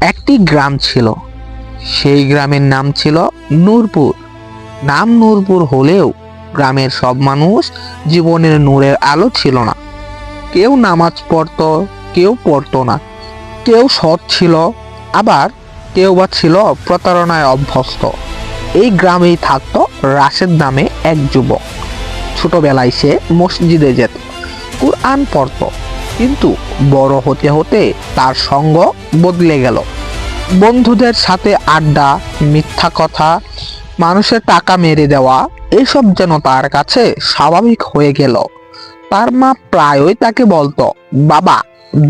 একটি গ্রাম ছিল। সেই গ্রামের নাম ছিল নূরপুর। নাম নূরপুর হলেও গ্রামের সব মানুষ জীবনের নূরের আলো ছিল না। কেউ নামাজ পড়তো, কেউ পড়তো না। কেউ সৎ ছিল, আবার কেউ বা ছিল প্রতারণায় অভ্যস্ত। এই গ্রামেই থাকতো রাশেদ নামে এক যুবক। ছোটবেলায় সে মসজিদে যেত, কুরআন পড়তো, কিন্তু বড় হতে হতে তার সঙ্গ বদলে গেল। বন্ধুদের সাথে আড্ডা, মিথ্যা কথা, মানুষের টাকা মেরে দেওয়া, এসব যেন তার কাছে স্বাভাবিক হয়ে গেল। তার মা প্রায়ই তাকে বলতো, বাবা,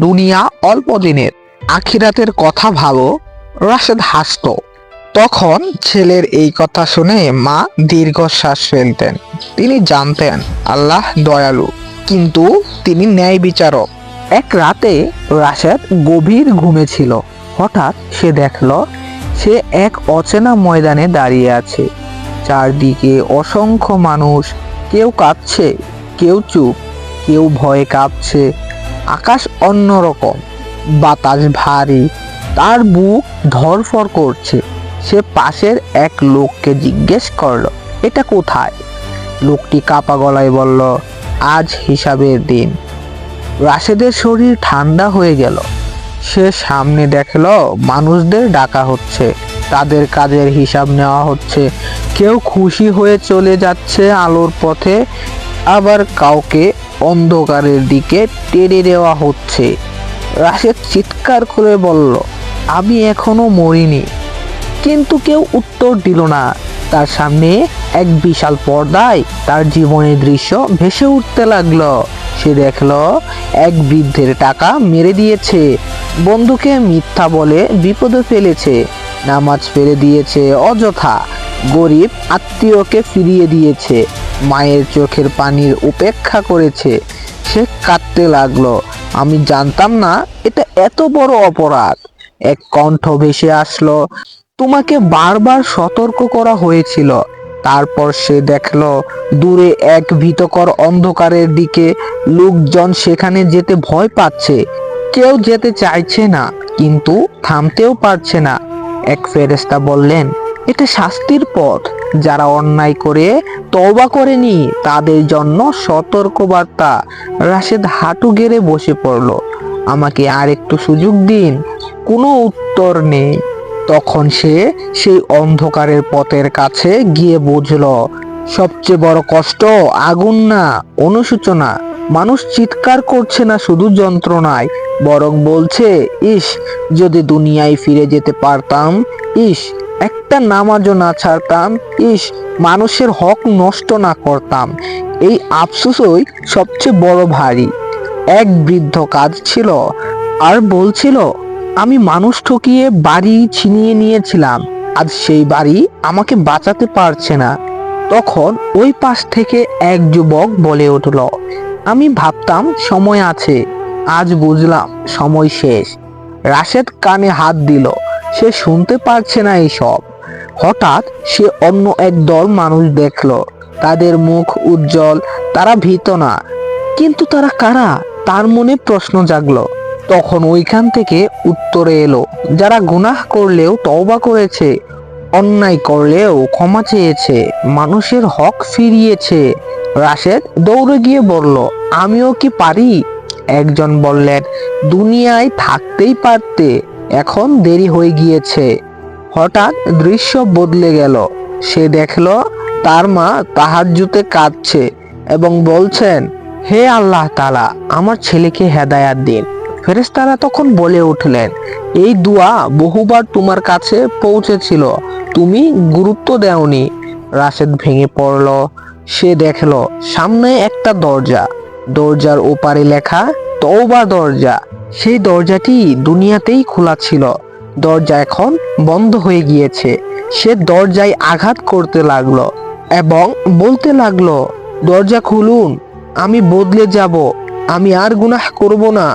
দুনিয়া অল্প দিনের, আখিরাতের কথা ভাবো। রাশেদ হাসতো। তখন ছেলের এই কথা শুনে মা দীর্ঘশ্বাস ফেলতেন। তিনি জানতেন আল্লাহ দয়ালু, কিন্তু তিনি ন্যায় বিচারক। এক রাতে রাশেদ গভীর ঘুমে ছিল। হঠাৎ সে দেখল সে এক অচেনা ময়দানে দাঁড়িয়ে আছে। চারদিকে অসংখ্য মানুষ, কেউ কাঁদছে, কেউ চুপ, কেউ ভয়ে কাঁপছে। আকাশ অন্যরকম, বাতাস ভারী, তার বুক ধড়ফড় করছে। সে পাশের এক লোককে জিজ্ঞেস করলো, এটা কোথায়? লোকটি কাঁপা গলায় বলল, আজ হিসাবের দিন। রাশেদের শরীর ঠান্ডা হয়ে গেল। সে সামনে দেখলো মানুষদের ডাকা হচ্ছে, তাদের কাজের হিসাব নেওয়া হচ্ছে। কেউ খুশি হয়ে চলে যাচ্ছে আলোর পথে, আবার কাউকে অন্ধকারের দিকে টেনে দেওয়া হচ্ছে। রাশেদ চিৎকার করে বলল, আমি এখনো মরিনি। কিন্তু কেউ উত্তর দিল না। তার সামনে এক বিশাল পর্দায় তার জীবনের দৃশ্য ভেসে উঠতে লাগলো। সে দেখলো এক বৃদ্ধের টাকা মেরে দিয়েছে, বন্ধুকে মিথ্যা বলে বিপদে ফেলেছে, নামাজ ফেলে দিয়েছে অযথা, গরিব আত্মীয়কে ফিরিয়ে দিয়েছে, মায়ের চোখের পানির উপেক্ষা করেছে। সে কাঁদতে লাগলো, আমি জানতাম না এটা এত বড় অপরাধ। এক কণ্ঠ ভেসে আসলো, তোমাকে বারবার সতর্ক করা হয়েছিল। তারপর সে দেখলো দূরে এক ভীতকর অন্ধকারের দিকে। লোকজন সেখানে যেতে ভয় পাচ্ছে, কেউ যেতে চাইছে না, কিন্তু থামতেও পারছে না। এক ফেরেশতা বললেন, এটা শাস্তির পথ। যারা অন্যায় করে তওবা করেনি তাদের জন্য সতর্কবার্তা। রাশেদ হাঁটু গেড়ে বসে পড়ল, আমাকে আর একটু সুযোগ দিন। কোনো উত্তর নেই। তখন সে সেই অন্ধকারের পথের কাছে গিয়ে বুঝল, সবচেয়ে বড় কষ্ট আগুন না, অনুশোচনা। মানুষ চিৎকার করছে না শুধু যন্ত্রণায়, বরং বলছে, ইস, যদি দুনিয়ায় ফিরে যেতে পারতাম, ইস, একটা নামাজও না ছাড়তাম, ইস, মানুষের হক নষ্ট না করতাম। এই আফসোসই সবচেয়ে বড় ভারী। এক বৃদ্ধ কাজ ছিল আর বলছিল, আমি মানুষ ঠকিয়ে বাড়ি ছিনিয়ে নিয়েছিলাম, আজ সেই বাড়ি আমাকে বাঁচাতে পারছে না। তখন ওই পাশ থেকে এক যুবক বলে উঠল, আমি ভাবতাম সময় আছে, আজ বুঝলাম সময় শেষ। রাশেদ কানে হাত দিল, সে শুনতে পারছে না এইসব। হঠাৎ সে অন্য এক দল মানুষ দেখলো, তাদের মুখ উজ্জ্বল, তারা ভীত না, কিন্তু তারা কারা? তার মনে প্রশ্ন জাগলো। তখন ওইখান থেকে উত্তরে এলো, যারা গুনাহ করলেও তওবা করেছে, অন্যায় করলেও ক্ষমা চেয়েছে, মানুষের হক ফিরিয়েছে। রাশেদ দৌড়ে গিয়ে বলল, আমিও কি পারি? একজন বললেন, দুনিয়ায় থাকতেই পারতে, এখন দেরি হয়ে গিয়েছে। হঠাৎ দৃশ্য বদলে গেল। সে দেখলো তার মা তাহাজ্জুদে কাঁদছে এবং বলছেন, হে আল্লাহ তাআলা, আমার ছেলেকে হেদায়াত দিন। ফেরেশতারা তখন বলে উঠলেন, এই দোয়া বহুবার তোমার কাছে পৌঁছেছিল, তুমি গুরুত্ব দেওনি। রাশেদ ভেঙে পড়ল। সে দেখলো সামনে একটা দরজা, দরজার ওপারে লেখা তওবা দরজা। সেই দরজাটি দুনিয়াতেই খোলা ছিল, দরজা এখন বন্ধ হয়ে গিয়েছে। সে দরজায় আঘাত করতে লাগলো এবং বলতে লাগলো, দরজা খুলুন, আমি বদলে যাব, আমি আর গুনাহ করব না।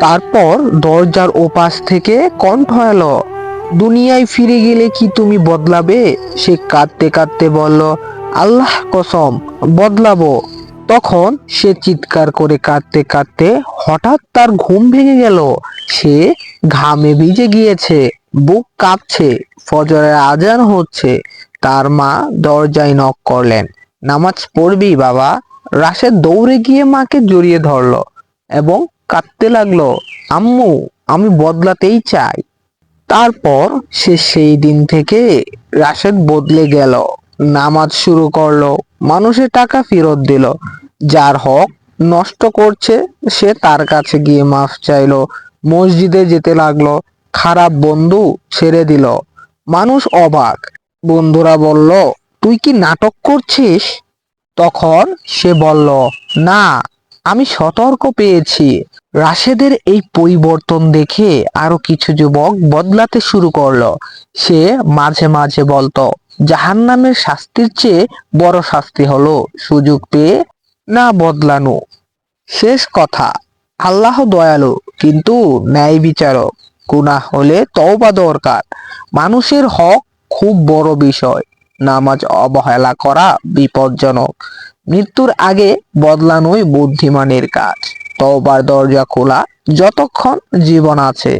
তারপর দরজার ওপাশ থেকে কণ্ঠ এলো, দুনিয়ায় ফিরে গেলে কি তুমি বদলাবে? সে কাঁদতে কাঁদতে বলল, আল্লাহ কসম, বদলাবো। তখন সে চিৎকার করে কাঁদতে কাঁদতে হঠাৎ তার ঘুম ভেঙে গেল। সে ঘামে ভিজে গিয়েছে। বুক কাঁপছে, ফজরের আজান হচ্ছে। তার মা দরজায় নক করলেন। নামাজ পড়বি বাবা? রাশেদ দৌড়ে গিয়ে মাকে জড়িয়ে ধরলো এবং কাঁদতে লাগলো, আম্মু, আমি বদলাতেই চাই। তারপর সে সেই দিন থেকে রাশেদ বদলে গেল। নামাজ শুরু করলো, মানুষের টাকা ফেরত দিল, যার হক নষ্ট করছে সে তার কাছে গিয়ে মাফ চাইলো, মসজিদে যেতে লাগলো, খারাপ বন্ধু ছেড়ে দিল। মানুষ অবাক। বন্ধুরা বলল, তুই কি নাটক করছিস? তখন সে বলল, না, আমি সতর্ক পেয়েছি। রাশেদের এই পরিবর্তন দেখে আরো কিছু যুবক বদলাতে শুরু করলো। সে মাঝে মাঝে বলতো, জাহান্নামের শাস্তির চেয়ে বড় শাস্তি হলো সুযোগ পেয়ে না বদলানো। শেষ কথা, আল্লাহ দয়ালু কিন্তু ন্যায় বিচারক। গুনাহ হলে তওবা দরকার। মানুষের হক খুব বড় বিষয়। নামাজ অবহেলা করা বিপজ্জনক। মৃত্যুর আগে বদলানোই বুদ্ধিমানের কাজ। তওবার দরজা খোলা যতক্ষণ জীবন আছে।